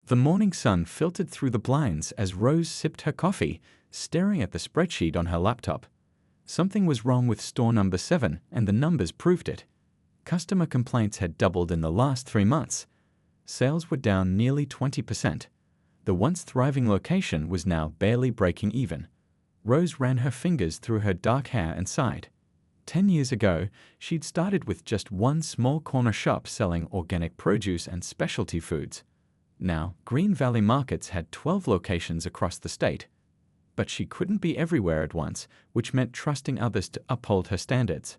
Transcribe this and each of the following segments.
The morning sun filtered through the blinds as Rose sipped her coffee, staring at the spreadsheet on her laptop. Something was wrong with store number 7, and the numbers proved it. Customer complaints had doubled in the last 3 months. Sales were down nearly 20%. The once thriving location was now barely breaking even. Rose ran her fingers through her dark hair and sighed. 10 years ago, she'd started with just one small corner shop selling organic produce and specialty foods. Now, Green Valley Markets had 12 locations across the state. But she couldn't be everywhere at once, which meant trusting others to uphold her standards.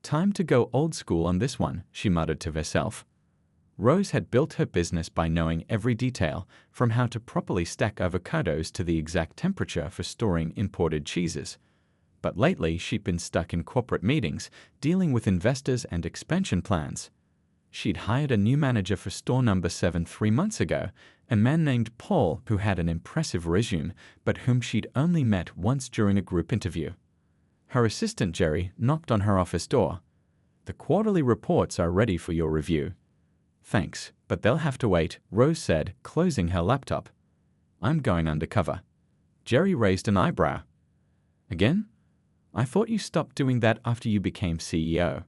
Time to go old school on this one, she muttered to herself. Rose had built her business by knowing every detail, from how to properly stack avocados to the exact temperature for storing imported cheeses. But lately she'd been stuck in corporate meetings, dealing with investors and expansion plans. She'd hired a new manager for store number 7 3 months ago, a man named Paul who had an impressive resume, but whom she'd only met once during a group interview. Her assistant Jerry knocked on her office door. "The quarterly reports are ready for your review." "Thanks, but they'll have to wait," Rose said, closing her laptop. "I'm going undercover." Jerry raised an eyebrow. "Again? I thought you stopped doing that after you became CEO."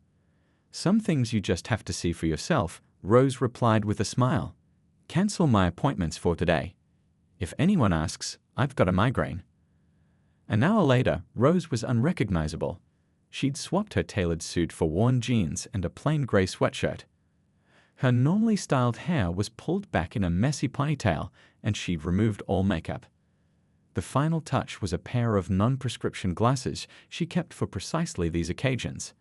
"Some things you just have to see for yourself," Rose replied with a smile. "Cancel my appointments for today. If anyone asks, I've got a migraine." An hour later, Rose was unrecognizable. She'd swapped her tailored suit for worn jeans and a plain gray sweatshirt. Her normally styled hair was pulled back in a messy ponytail, and she'd removed all makeup. The final touch was a pair of non-prescription glasses she kept for precisely these occasions.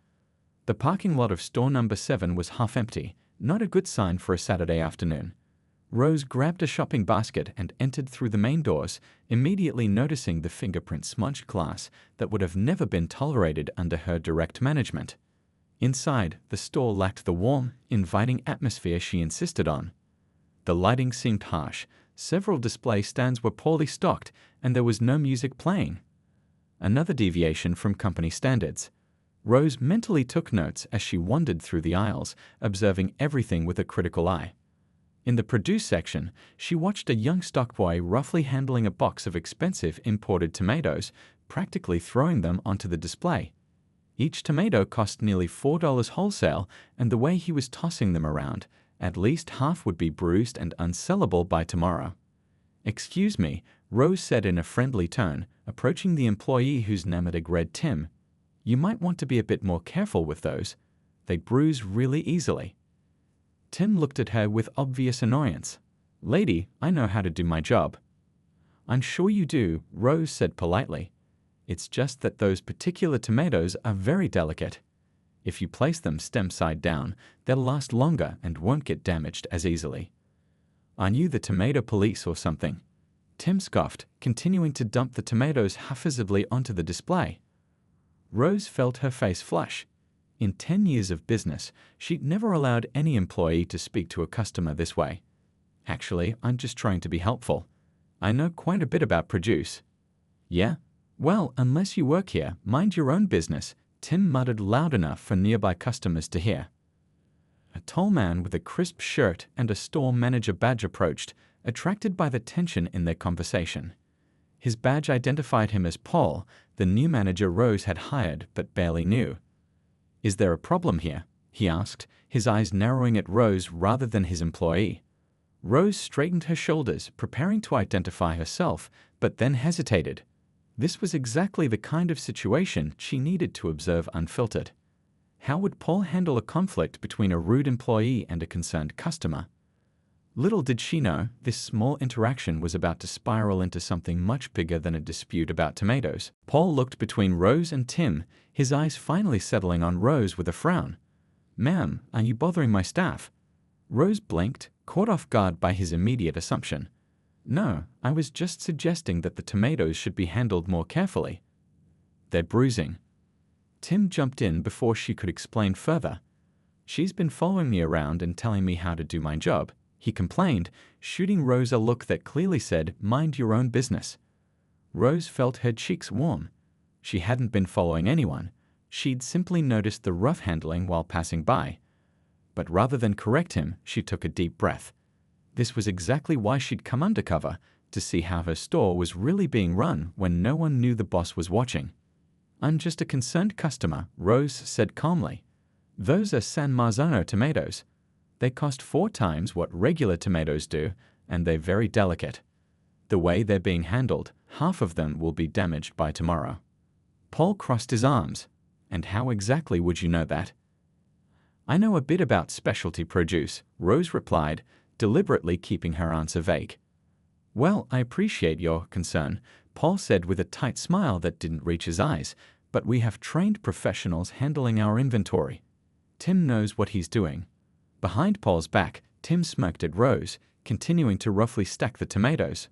The parking lot of store number 7 was half empty, not a good sign for a Saturday afternoon. Rose grabbed a shopping basket and entered through the main doors, immediately noticing the fingerprint-smudged glass that would have never been tolerated under her direct management. Inside, the store lacked the warm, inviting atmosphere she insisted on. The lighting seemed harsh, several display stands were poorly stocked, and there was no music playing. Another deviation from company standards. Rose mentally took notes as she wandered through the aisles, observing everything with a critical eye. In the produce section, she watched a young stockboy roughly handling a box of expensive imported tomatoes, practically throwing them onto the display. Each tomato cost nearly $4 wholesale, and the way he was tossing them around, at least half would be bruised and unsellable by tomorrow. "Excuse me," Rose said in a friendly tone, approaching the employee whose name had read Tim. "You might want to be a bit more careful with those. They bruise really easily." Tim looked at her with obvious annoyance. "Lady, I know how to do my job." "I'm sure you do," Rose said politely. "It's just that those particular tomatoes are very delicate. If you place them stem side down, they'll last longer and won't get damaged as easily." "Aren't you the tomato police or something?" Tim scoffed, continuing to dump the tomatoes haphazardly onto the display. Rose felt her face flush. In 10 years of business, she'd never allowed any employee to speak to a customer this way. "Actually, I'm just trying to be helpful. I know quite a bit about produce." "Yeah? Well, unless you work here, mind your own business," Tim muttered loud enough for nearby customers to hear. A tall man with a crisp shirt and a store manager badge approached, attracted by the tension in their conversation. His badge identified him as Paul, the new manager Rose had hired but barely knew. "Is there a problem here?" he asked, his eyes narrowing at Rose rather than his employee. Rose straightened her shoulders, preparing to identify herself, but then hesitated. This was exactly the kind of situation she needed to observe unfiltered. How would Paul handle a conflict between a rude employee and a concerned customer? Little did she know, this small interaction was about to spiral into something much bigger than a dispute about tomatoes. Paul looked between Rose and Tim, his eyes finally settling on Rose with a frown. "Ma'am, are you bothering my staff?" Rose blinked, caught off guard by his immediate assumption. "No, I was just suggesting that the tomatoes should be handled more carefully." "They're bruising." Tim jumped in before she could explain further. "She's been following me around and telling me how to do my job," he complained, shooting Rose a look that clearly said, "Mind your own business." Rose felt her cheeks warm. She hadn't been following anyone. She'd simply noticed the rough handling while passing by. But rather than correct him, she took a deep breath. This was exactly why she'd come undercover, to see how her store was really being run when no one knew the boss was watching. "I'm just a concerned customer," Rose said calmly. "Those are San Marzano tomatoes. They cost 4 times what regular tomatoes do, and they're very delicate. The way they're being handled, half of them will be damaged by tomorrow." Paul crossed his arms. "And how exactly would you know that?" "I know a bit about specialty produce," Rose replied, deliberately keeping her answer vague. "Well, I appreciate your concern," Paul said with a tight smile that didn't reach his eyes, "but we have trained professionals handling our inventory. Tim knows what he's doing." Behind Paul's back, Tim smirked at Rose, continuing to roughly stack the tomatoes.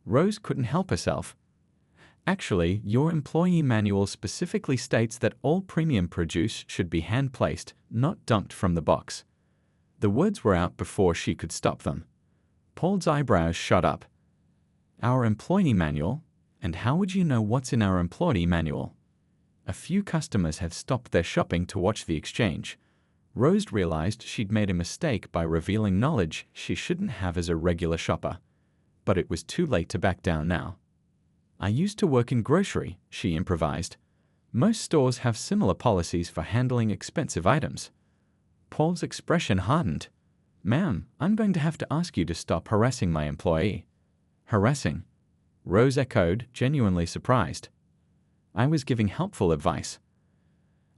Rose couldn't help herself. "Actually, your employee manual specifically states that all premium produce should be hand-placed, not dumped from the box." The words were out before she could stop them. Paul's eyebrows shot up. "Our employee manual? And how would you know what's in our employee manual?" A few customers had stopped their shopping to watch the exchange. Rose realized she'd made a mistake by revealing knowledge she shouldn't have as a regular shopper. But it was too late to back down now. "I used to work in grocery," she improvised. "Most stores have similar policies for handling expensive items." Paul's expression hardened. "Ma'am, I'm going to have to ask you to stop harassing my employee." "Harassing?" Rose echoed, genuinely surprised. "I was giving helpful advice."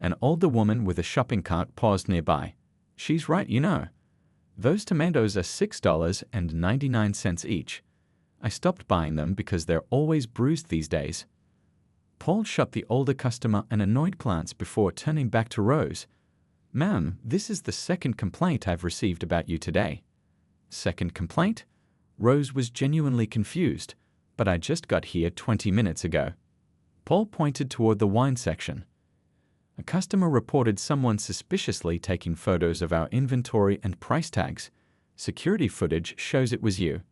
An older woman with a shopping cart paused nearby. "She's right, you know. Those tomatoes are $6.99 each. I stopped buying them because they're always bruised these days." Paul shot the older customer an annoyed glance before turning back to Rose. "Ma'am, this is the second complaint I've received about you today." "Second complaint?" Rose was genuinely confused. "But I just got here 20 minutes ago." Paul pointed toward the wine section. "A customer reported someone suspiciously taking photos of our inventory and price tags. Security footage shows it was you."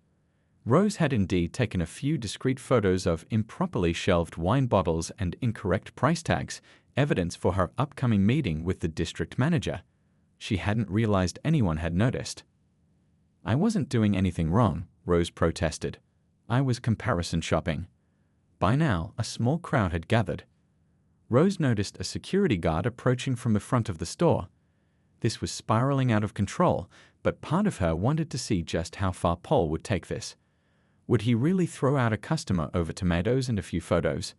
Rose had indeed taken a few discreet photos of improperly shelved wine bottles and incorrect price tags, evidence for her upcoming meeting with the district manager. She hadn't realized anyone had noticed. "I wasn't doing anything wrong," Rose protested. "I was comparison shopping." By now, a small crowd had gathered. Rose noticed a security guard approaching from the front of the store. This was spiraling out of control, but part of her wanted to see just how far Paul would take this. Would he really throw out a customer over tomatoes and a few photos?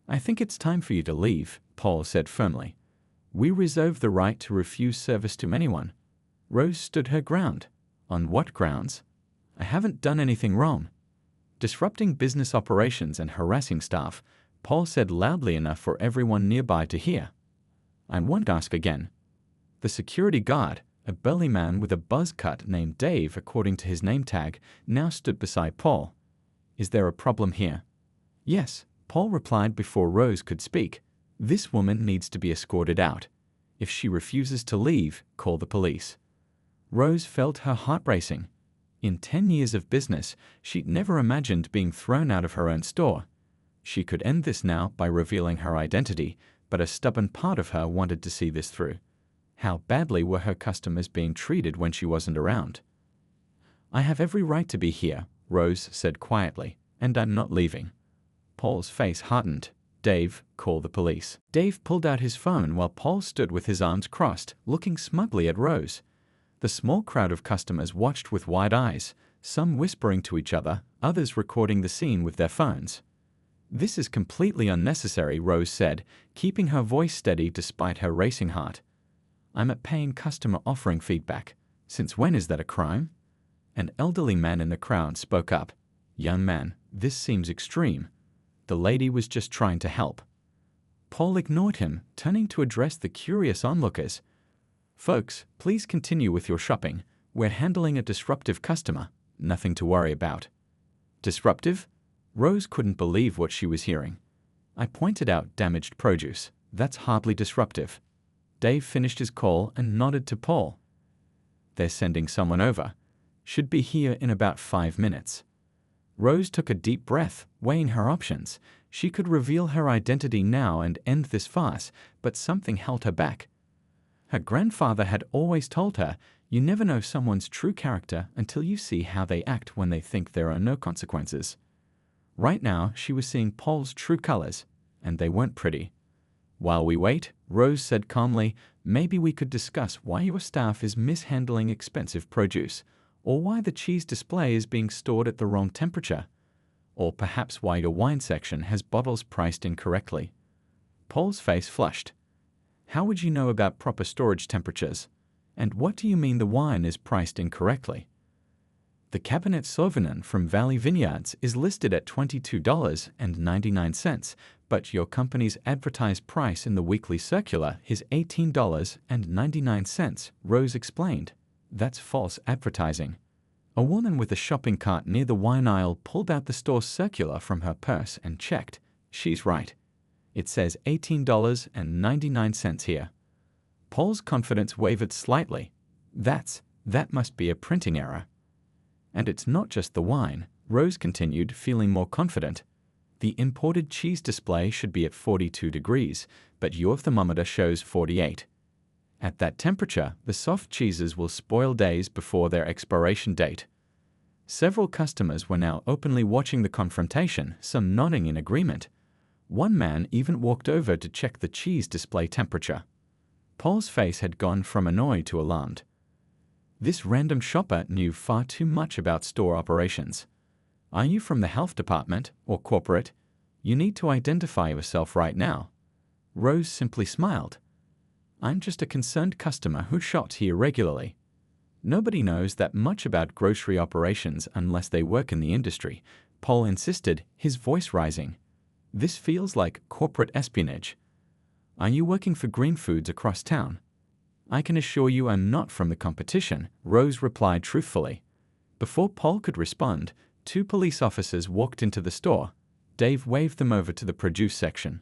"I think it's time for you to leave," Paul said firmly. "We reserve the right to refuse service to anyone." Rose stood her ground. "On what grounds?" "I haven't done anything wrong." "Disrupting business operations and harassing staff," Paul said loudly enough for everyone nearby to hear. "I won't ask again." The security guard, a burly man with a buzz cut named Dave according to his name tag, now stood beside Paul. "Is there a problem here?" "Yes," Paul replied before Rose could speak. "This woman needs to be escorted out. If she refuses to leave, call the police." Rose felt her heart racing. In 10 years of business, she'd never imagined being thrown out of her own store. She could end this now by revealing her identity, but a stubborn part of her wanted to see this through. How badly were her customers being treated when she wasn't around? "I have every right to be here," Rose said quietly, "and I'm not leaving." Paul's face hardened. "Dave, call the police." Dave pulled out his phone while Paul stood with his arms crossed, looking smugly at Rose. The small crowd of customers watched with wide eyes, some whispering to each other, others recording the scene with their phones. "This is completely unnecessary," Rose said, keeping her voice steady despite her racing heart. "I'm a paying customer offering feedback. Since when is that a crime?" An elderly man in the crowd spoke up. "Young man, this seems extreme. The lady was just trying to help." Paul ignored him, turning to address the curious onlookers. "Folks, please continue with your shopping. We're handling a disruptive customer. Nothing to worry about." "Disruptive?" Rose couldn't believe what she was hearing. "I pointed out damaged produce. That's hardly disruptive." Dave finished his call and nodded to Paul. "They're sending someone over. Should be here in about 5 minutes." Rose took a deep breath, weighing her options. She could reveal her identity now and end this farce, but something held her back. Her grandfather had always told her, You never know someone's true character until you see how they act when they think there are no consequences. Right now, she was seeing Paul's true colors, and they weren't pretty. While we wait, Rose said calmly, maybe we could discuss why your staff is mishandling expensive produce, or why the cheese display is being stored at the wrong temperature, or perhaps why your wine section has bottles priced incorrectly. Paul's face flushed. How would you know about proper storage temperatures? And what do you mean the wine is priced incorrectly? The Cabernet Sauvignon from Valley Vineyards is listed at $22.99, but your company's advertised price in the weekly circular is $18.99, Rose explained. That's false advertising. A woman with a shopping cart near the wine aisle pulled out the store's circular from her purse and checked. She's right. It says $18.99 here. Paul's confidence wavered slightly. That must be a printing error. And it's not just the wine, Rose continued, feeling more confident. The imported cheese display should be at 42 degrees, but your thermometer shows 48. At that temperature, the soft cheeses will spoil days before their expiration date. Several customers were now openly watching the confrontation, some nodding in agreement. One man even walked over to check the cheese display temperature. Paul's face had gone from annoyed to alarmed. This random shopper knew far too much about store operations. Are you from the health department or corporate? You need to identify yourself right now. Rose simply smiled. I'm just a concerned customer who shops here regularly. Nobody knows that much about grocery operations unless they work in the industry, Paul insisted, his voice rising. This feels like corporate espionage. Are you working for Green Foods across town? I can assure you I'm not from the competition, Rose replied truthfully. Before Paul could respond, 2 police officers walked into the store. Dave waved them over to the produce section.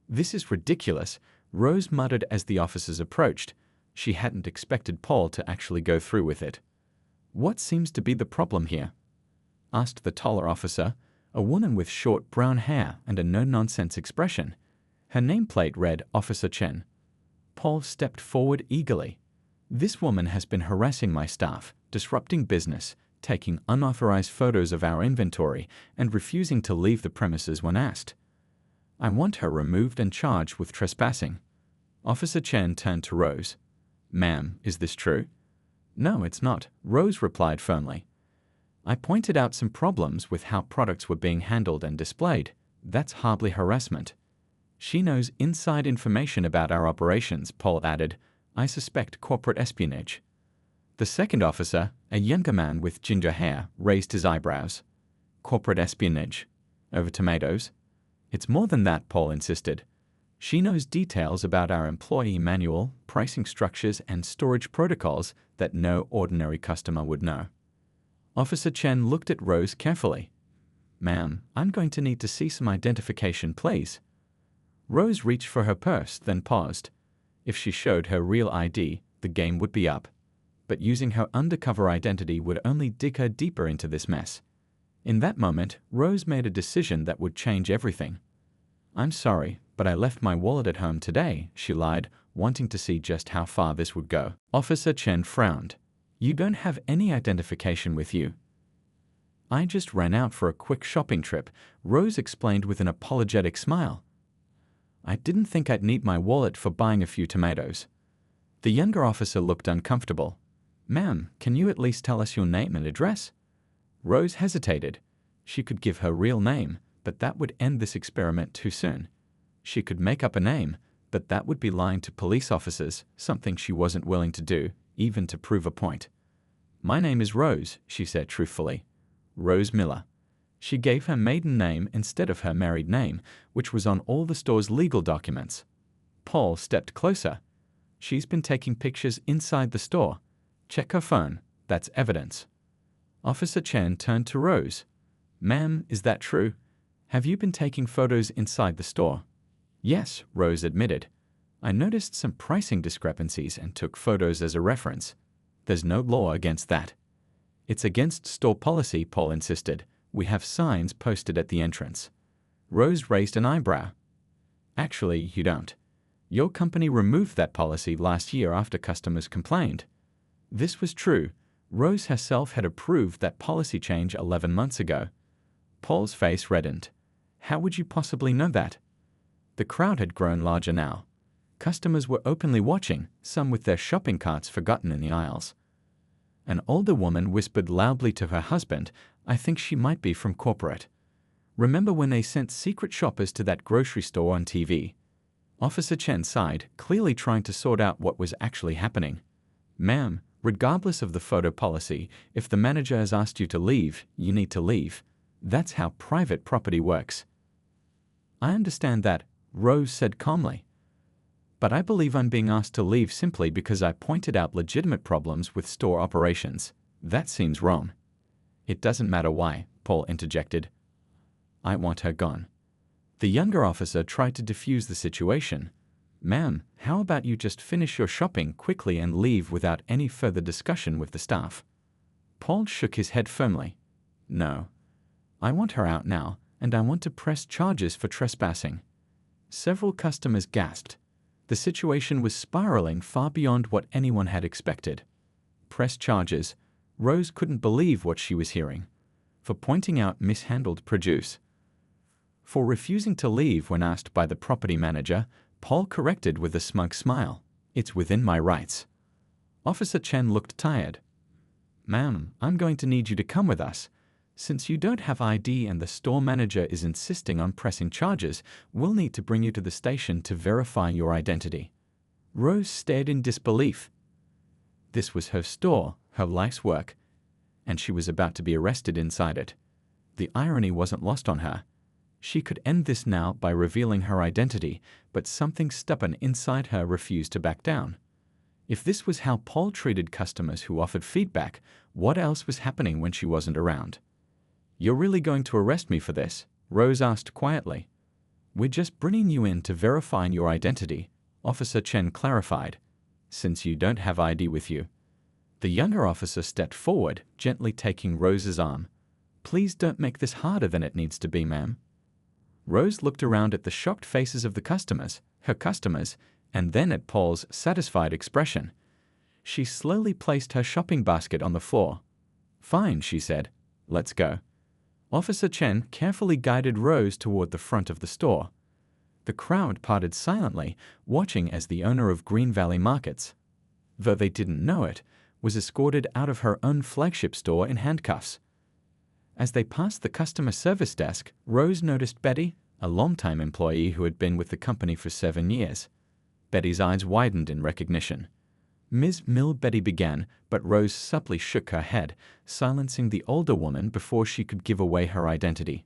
This is ridiculous, Rose muttered as the officers approached. She hadn't expected Paul to actually go through with it. What seems to be the problem here? Asked the taller officer, a woman with short brown hair and a no-nonsense expression. Her nameplate read Officer Chen. Paul stepped forward eagerly. This woman has been harassing my staff, disrupting business, taking unauthorized photos of our inventory, and refusing to leave the premises when asked. I want her removed and charged with trespassing. Officer Chen turned to Rose. Ma'am, is this true? No, it's not, Rose replied firmly. I pointed out some problems with how products were being handled and displayed. That's hardly harassment. She knows inside information about our operations, Paul added. I suspect corporate espionage. The second officer, a younger man with ginger hair, raised his eyebrows. Corporate espionage? Over tomatoes? It's more than that, Paul insisted. She knows details about our employee manual, pricing structures, and storage protocols that no ordinary customer would know. Officer Chen looked at Rose carefully. Ma'am, I'm going to need to see some identification, please. Rose reached for her purse, then paused. If she showed her real ID, the game would be up. But using her undercover identity would only dig her deeper into this mess. In that moment, Rose made a decision that would change everything. I'm sorry, but I left my wallet at home today, she lied, wanting to see just how far this would go. Officer Chen frowned. You don't have any identification with you. I just ran out for a quick shopping trip, Rose explained with an apologetic smile. I didn't think I'd need my wallet for buying a few tomatoes. The younger officer looked uncomfortable. Ma'am, can you at least tell us your name and address? Rose hesitated. She could give her real name, but that would end this experiment too soon. She could make up a name, but that would be lying to police officers, something she wasn't willing to do, even to prove a point. My name is Rose, she said truthfully. Rose Miller. She gave her maiden name instead of her married name, which was on all the store's legal documents. Paul stepped closer. She's been taking pictures inside the store. Check her phone. That's evidence. Officer Chen turned to Rose. Ma'am, is that true? Have you been taking photos inside the store? Yes, Rose admitted. I noticed some pricing discrepancies and took photos as a reference. There's no law against that. It's against store policy, Paul insisted. We have signs posted at the entrance. Rose raised an eyebrow. Actually, you don't. Your company removed that policy last year after customers complained. This was true. Rose herself had approved that policy change 11 months ago. Paul's face reddened. How would you possibly know that? The crowd had grown larger now. Customers were openly watching, some with their shopping carts forgotten in the aisles. An older woman whispered loudly to her husband, "I think she might be from corporate. Remember when they sent secret shoppers to that grocery store on TV?" Officer Chen sighed, clearly trying to sort out what was actually happening. "Ma'am, regardless of the photo policy, if the manager has asked you to leave, you need to leave. That's how private property works." "I understand that," Rose said calmly. "But I believe I'm being asked to leave simply because I pointed out legitimate problems with store operations. That seems wrong." "It doesn't matter why," Paul interjected. "I want her gone." The younger officer tried to defuse the situation. "Ma'am, how about you just finish your shopping quickly and leave without any further discussion with the staff?" Paul shook his head firmly. "No. I want her out now, and I want to press charges for trespassing." Several customers gasped. The situation was spiraling far beyond what anyone had expected. Press charges. Rose couldn't believe what she was hearing. For pointing out mishandled produce. For refusing to leave when asked by the property manager, Paul corrected with a smug smile. "It's within my rights." Officer Chen looked tired. "Ma'am, I'm going to need you to come with us. Since you don't have ID and the store manager is insisting on pressing charges, we'll need to bring you to the station to verify your identity." Rose stared in disbelief. This was her store, her life's work, and she was about to be arrested inside it. The irony wasn't lost on her. She could end this now by revealing her identity, but something stubborn inside her refused to back down. If this was how Paul treated customers who offered feedback, what else was happening when she wasn't around? "You're really going to arrest me for this?" Rose asked quietly. "We're just bringing you in to verify your identity," Officer Chen clarified, "since you don't have ID with you." The younger officer stepped forward, gently taking Rose's arm. "Please don't make this harder than it needs to be, ma'am." Rose looked around at the shocked faces of the customers, her customers, and then at Paul's satisfied expression. She slowly placed her shopping basket on the floor. "Fine," she said. "Let's go." Officer Chen carefully guided Rose toward the front of the store. The crowd parted silently, watching as the owner of Green Valley Markets, though they didn't know it, was escorted out of her own flagship store in handcuffs. As they passed the customer service desk, Rose noticed Betty, a longtime employee who had been with the company for 7 years. Betty's eyes widened in recognition. "Ms. Mill," Betty began, but Rose subtly shook her head, silencing the older woman before she could give away her identity.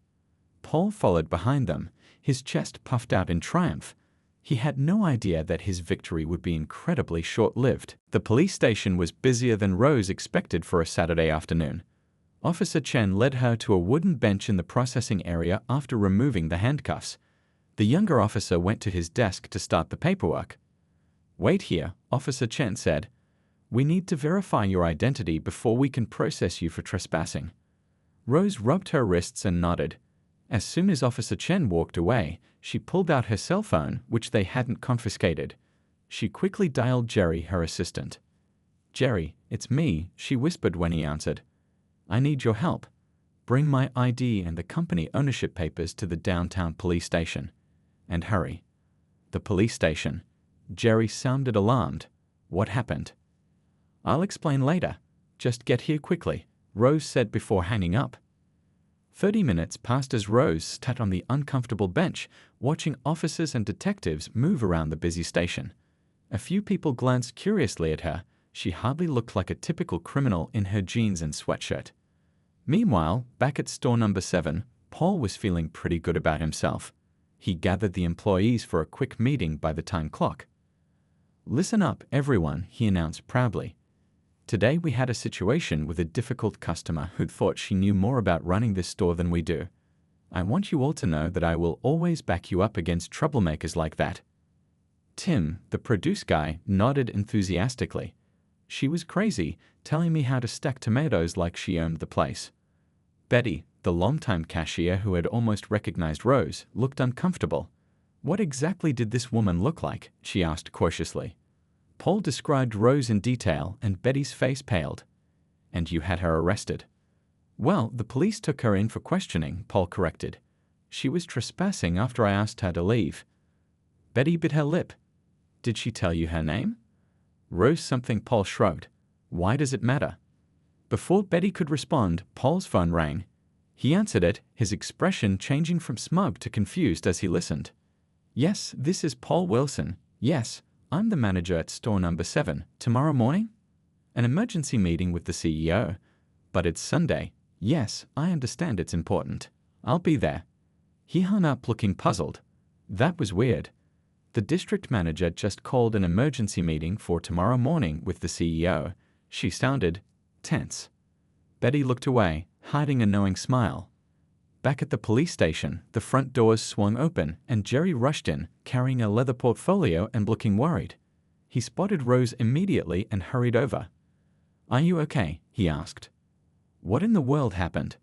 Paul followed behind them, his chest puffed out in triumph. He had no idea that his victory would be incredibly short-lived. The police station was busier than Rose expected for a Saturday afternoon. Officer Chen led her to a wooden bench in the processing area after removing the handcuffs. The younger officer went to his desk to start the paperwork. "Wait here," Officer Chen said. "We need to verify your identity before we can process you for trespassing." Rose rubbed her wrists and nodded. As soon as Officer Chen walked away, she pulled out her cell phone, which they hadn't confiscated. She quickly dialed Jerry, her assistant. "Jerry, it's me," she whispered when he answered. "I need your help. Bring my ID and the company ownership papers to the downtown police station. And hurry." The police station. Jerry sounded alarmed. "What happened?" "I'll explain later. Just get here quickly," Rose said before hanging up. 30 minutes passed as Rose sat on the uncomfortable bench, watching officers and detectives move around the busy station. A few people glanced curiously at her. She hardly looked like a typical criminal in her jeans and sweatshirt. Meanwhile, back at store number 7, Paul was feeling pretty good about himself. He gathered the employees for a quick meeting by the time clock. "Listen up, everyone," he announced proudly. "Today we had a situation with a difficult customer who'd thought she knew more about running this store than we do. I want you all to know that I will always back you up against troublemakers like that." Tim, the produce guy, nodded enthusiastically. "She was crazy, telling me how to stack tomatoes like she owned the place." Betty, the longtime cashier who had almost recognized Rose, looked uncomfortable. "What exactly did this woman look like?" she asked cautiously. Paul described Rose in detail, and Betty's face paled. And you had her arrested? Well, the police took her in for questioning, Paul corrected. She was trespassing after I asked her to leave. Betty bit her lip. Did she tell you her name? Rose something. Paul shrugged. Why does it matter? Before Betty could respond, Paul's phone rang. He answered it, his expression changing from smug to confused as he listened. Yes, this is Paul Wilson. Yes, I'm the manager at store number 7. Tomorrow morning? An emergency meeting with the CEO. But it's Sunday. Yes, I understand it's important. I'll be there. He hung up looking puzzled. That was weird. The district manager just called an emergency meeting for tomorrow morning with the CEO. She sounded tense. Betty looked away, hiding a knowing smile. Back at the police station, the front doors swung open and Jerry rushed in, carrying a leather portfolio and looking worried. He spotted Rose immediately and hurried over. Are you okay? He asked. What in the world happened?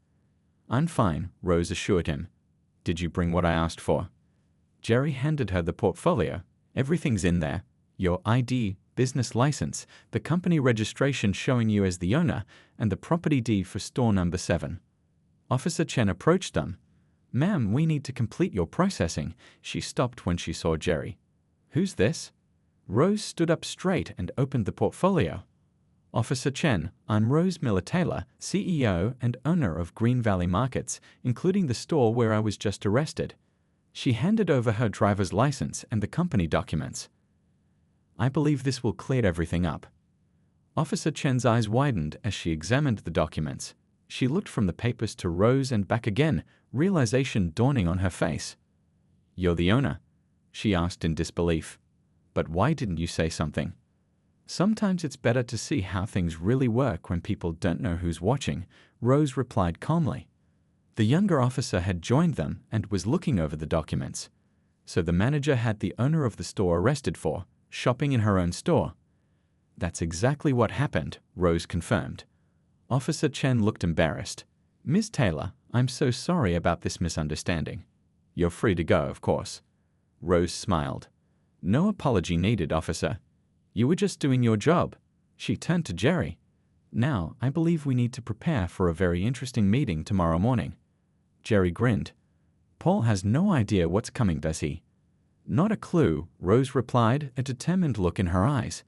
I'm fine, Rose assured him. Did you bring what I asked for? Jerry handed her the portfolio. Everything's in there. Your ID, business license, the company registration showing you as the owner, and the property deed for store number 7. Officer Chen approached them. Ma'am, we need to complete your processing. She stopped when she saw Jerry. Who's this? Rose stood up straight and opened the portfolio. Officer Chen, I'm Rose Miller-Taylor, CEO and owner of Green Valley Markets, including the store where I was just arrested. She handed over her driver's license and the company documents. I believe this will clear everything up. Officer Chen's eyes widened as she examined the documents. She looked from the papers to Rose and back again, realization dawning on her face. You're the owner? She asked in disbelief. But why didn't you say something? Sometimes it's better to see how things really work when people don't know who's watching, Rose replied calmly. The younger officer had joined them and was looking over the documents. So the manager had the owner of the store arrested for shopping in her own store. That's exactly what happened, Rose confirmed. Officer Chen looked embarrassed. Ms. Taylor, I'm so sorry about this misunderstanding. You're free to go, of course. Rose smiled. No apology needed, officer. You were just doing your job. She turned to Jerry. Now, I believe we need to prepare for a very interesting meeting tomorrow morning. Jerry grinned. Paul has no idea what's coming, does he? Not a clue, Rose replied, a determined look in her eyes.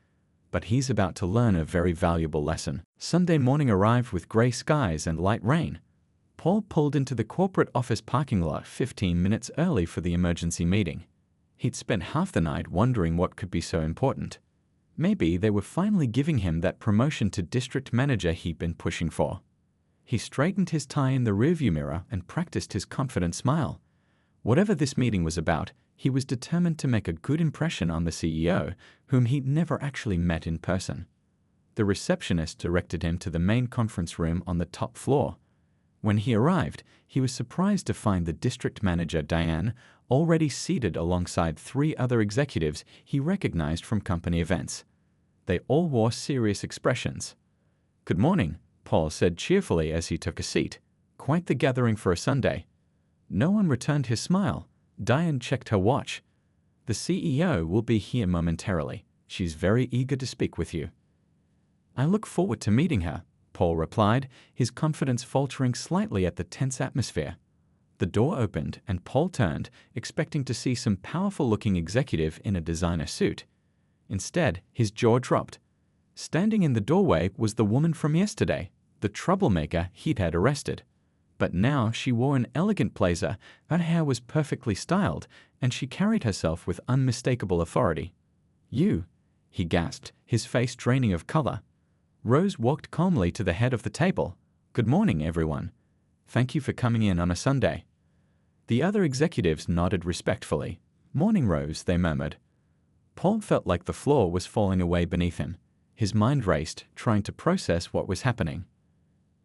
But he's about to learn a very valuable lesson. Sunday morning arrived with gray skies and light rain. Paul pulled into the corporate office parking lot 15 minutes early for the emergency meeting. He'd spent half the night wondering what could be so important. Maybe they were finally giving him that promotion to district manager he'd been pushing for. He straightened his tie in the rearview mirror and practiced his confident smile. Whatever this meeting was about, he was determined to make a good impression on the CEO, whom he'd never actually met in person. The receptionist directed him to the main conference room on the top floor. When he arrived, he was surprised to find the district manager, Diane, already seated alongside 3 other executives he recognized from company events. They all wore serious expressions. Good morning, Paul said cheerfully as he took a seat. Quite the gathering for a Sunday. No one returned his smile. Diane checked her watch. The CEO will be here momentarily. She's very eager to speak with you. I look forward to meeting her, Paul replied, his confidence faltering slightly at the tense atmosphere. The door opened and Paul turned, expecting to see some powerful-looking executive in a designer suit. Instead, his jaw dropped. Standing in the doorway was the woman from yesterday, the troublemaker he'd had arrested. But now she wore an elegant blazer, her hair was perfectly styled, and she carried herself with unmistakable authority. You, he gasped, his face draining of color. Rose walked calmly to the head of the table. Good morning, everyone. Thank you for coming in on a Sunday. The other executives nodded respectfully. Morning, Rose, they murmured. Paul felt like the floor was falling away beneath him. His mind raced, trying to process what was happening.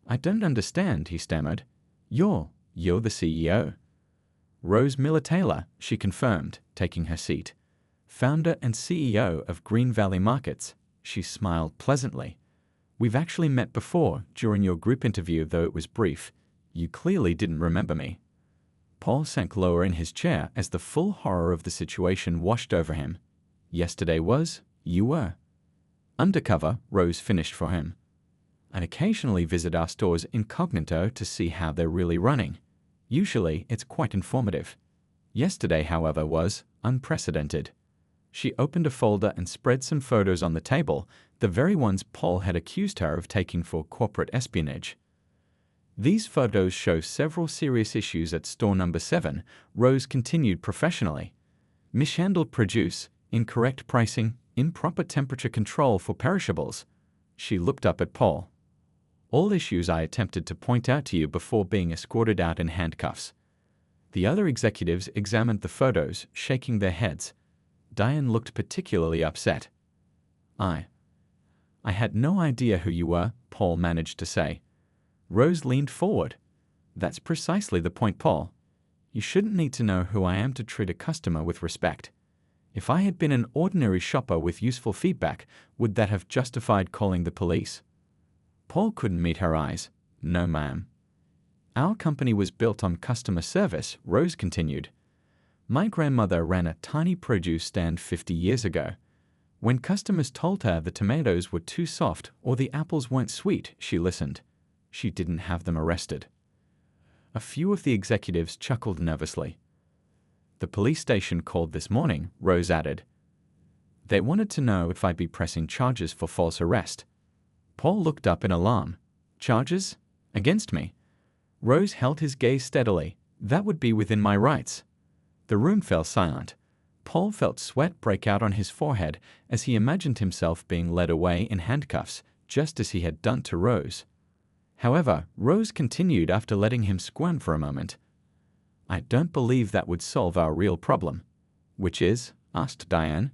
I don't understand, he stammered. You're the CEO. Rose Miller-Taylor, she confirmed, taking her seat. Founder and CEO of Green Valley Markets. She smiled pleasantly. We've actually met before, during your group interview, though it was brief. You clearly didn't remember me. Paul sank lower in his chair as the full horror of the situation washed over him. Yesterday was, you were. Undercover, Rose finished for him. I'd occasionally visit our stores incognito to see how they're really running. Usually, it's quite informative. Yesterday, however, was unprecedented. She opened a folder and spread some photos on the table, the very ones Paul had accused her of taking for corporate espionage. These photos show several serious issues at store number 7, Rose continued professionally. Mishandled produce, incorrect pricing, improper temperature control for perishables. She looked up at Paul. All issues I attempted to point out to you before being escorted out in handcuffs. The other executives examined the photos, shaking their heads. Diane looked particularly upset. I had no idea who you were, Paul managed to say. Rose leaned forward. That's precisely the point, Paul. You shouldn't need to know who I am to treat a customer with respect. If I had been an ordinary shopper with useful feedback, would that have justified calling the police? Paul couldn't meet her eyes. No, ma'am. Our company was built on customer service, Rose continued. My grandmother ran a tiny produce stand 50 years ago. When customers told her the tomatoes were too soft or the apples weren't sweet, she listened. She didn't have them arrested. A few of the executives chuckled nervously. The police station called this morning, Rose added. They wanted to know if I'd be pressing charges for false arrest. Paul looked up in alarm. Charges? Against me? Rose held his gaze steadily. That would be within my rights. The room fell silent. Paul felt sweat break out on his forehead as he imagined himself being led away in handcuffs, just as he had done to Rose. However, Rose continued after letting him squirm for a moment. I don't believe that would solve our real problem. Which is? Asked Diane.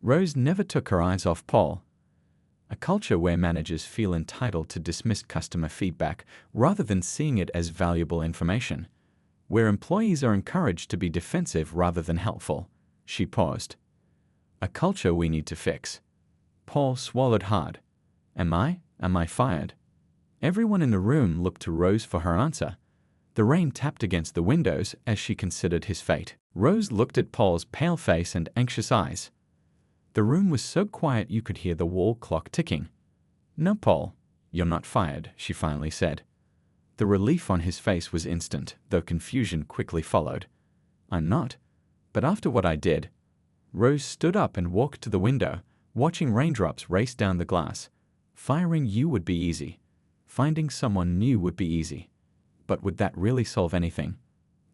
Rose never took her eyes off Paul. A culture where managers feel entitled to dismiss customer feedback rather than seeing it as valuable information. Where employees are encouraged to be defensive rather than helpful. She paused. A culture we need to fix. Paul swallowed hard. Am I fired? Everyone in the room looked to Rose for her answer. The rain tapped against the windows as she considered his fate. Rose looked at Paul's pale face and anxious eyes. The room was so quiet you could hear the wall clock ticking. No, Paul, you're not fired, she finally said. The relief on his face was instant, though confusion quickly followed. I'm not. But after what I did. Rose stood up and walked to the window, watching raindrops race down the glass. Firing you would be easy. Finding someone new would be easy. But would that really solve anything?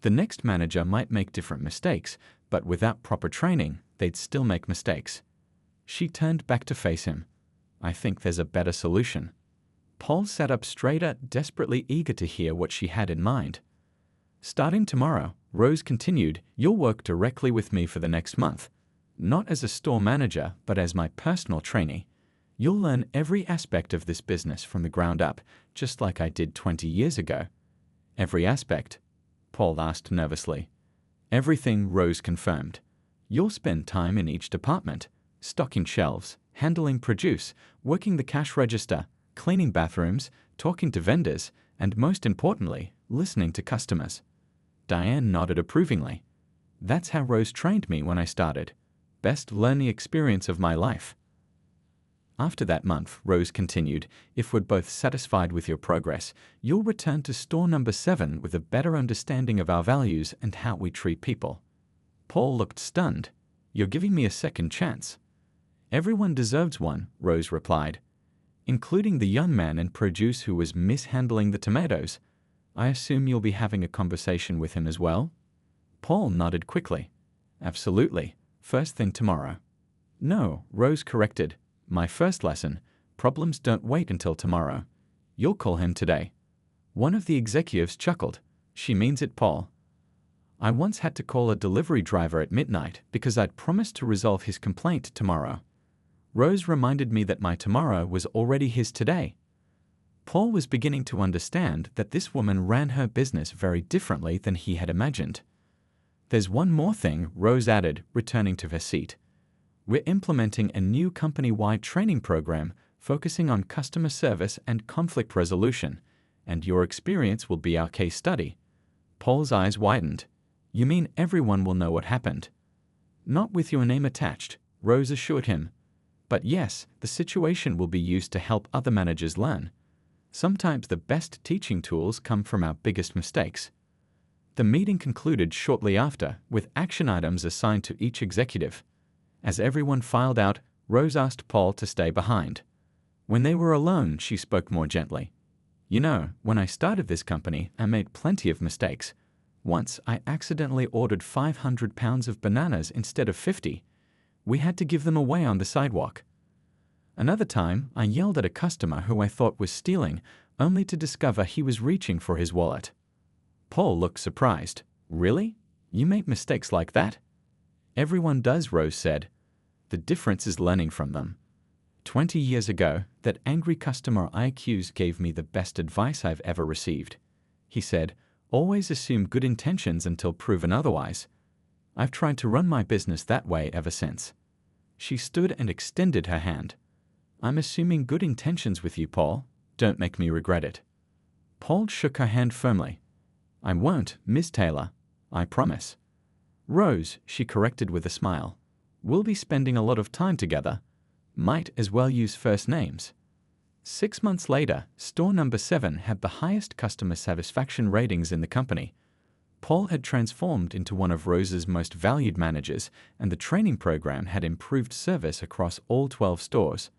The next manager might make different mistakes, but without proper training, they'd still make mistakes. She turned back to face him. I think there's a better solution. Paul sat up straighter, desperately eager to hear what she had in mind. Starting tomorrow, Rose continued, you'll work directly with me for the next month. Not as a store manager, but as my personal trainee. You'll learn every aspect of this business from the ground up, just like I did 20 years ago. Every aspect? Paul asked nervously. Everything, Rose confirmed. You'll spend time in each department, stocking shelves, handling produce, working the cash register, cleaning bathrooms, talking to vendors, and most importantly, listening to customers. Diane nodded approvingly. That's how Rose trained me when I started. Best learning experience of my life. After that month, Rose continued, if we're both satisfied with your progress, you'll return to store number 7 with a better understanding of our values and how we treat people. Paul looked stunned. You're giving me a second chance. Everyone deserves one, Rose replied. Including the young man in produce who was mishandling the tomatoes. I assume you'll be having a conversation with him as well? Paul nodded quickly. Absolutely. First thing tomorrow. No, Rose corrected. My first lesson, problems don't wait until tomorrow. You'll call him today. One of the executives chuckled. She means it, Paul. I once had to call a delivery driver at midnight because I'd promised to resolve his complaint tomorrow. Rose reminded me that my tomorrow was already his today. Paul was beginning to understand that this woman ran her business very differently than he had imagined. There's one more thing, Rose added, returning to her seat. We're implementing a new company-wide training program focusing on customer service and conflict resolution, and your experience will be our case study. Paul's eyes widened. You mean everyone will know what happened? Not with your name attached, Rose assured him. But yes, the situation will be used to help other managers learn. Sometimes the best teaching tools come from our biggest mistakes. The meeting concluded shortly after, with action items assigned to each executive. As everyone filed out, Rose asked Paul to stay behind. When they were alone, she spoke more gently. You know, when I started this company, I made plenty of mistakes. Once, I accidentally ordered 500 pounds of bananas instead of 50. We had to give them away on the sidewalk. Another time, I yelled at a customer who I thought was stealing, only to discover he was reaching for his wallet. Paul looked surprised. Really? You make mistakes like that? Everyone does, Rose said. The difference is learning from them. 20 years ago, that angry customer I accused gave me the best advice I've ever received. He said, always assume good intentions until proven otherwise. I've tried to run my business that way ever since. She stood and extended her hand. I'm assuming good intentions with you, Paul. Don't make me regret it. Paul shook her hand firmly. I won't, Miss Taylor. I promise. Rose, she corrected with a smile. We'll be spending a lot of time together. Might as well use first names. 6 months later, store number 7 had the highest customer satisfaction ratings in the company. Paul had transformed into one of Rose's most valued managers, and the training program had improved service across all 12 stores.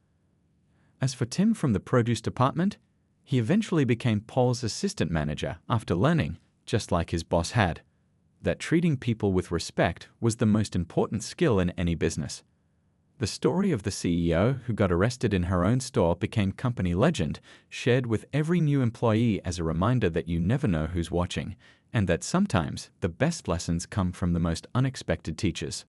As for Tim from the produce department, he eventually became Paul's assistant manager after learning, just like his boss had, that treating people with respect was the most important skill in any business. The story of the CEO who got arrested in her own store became company legend, shared with every new employee as a reminder that you never know who's watching, and that sometimes the best lessons come from the most unexpected teachers.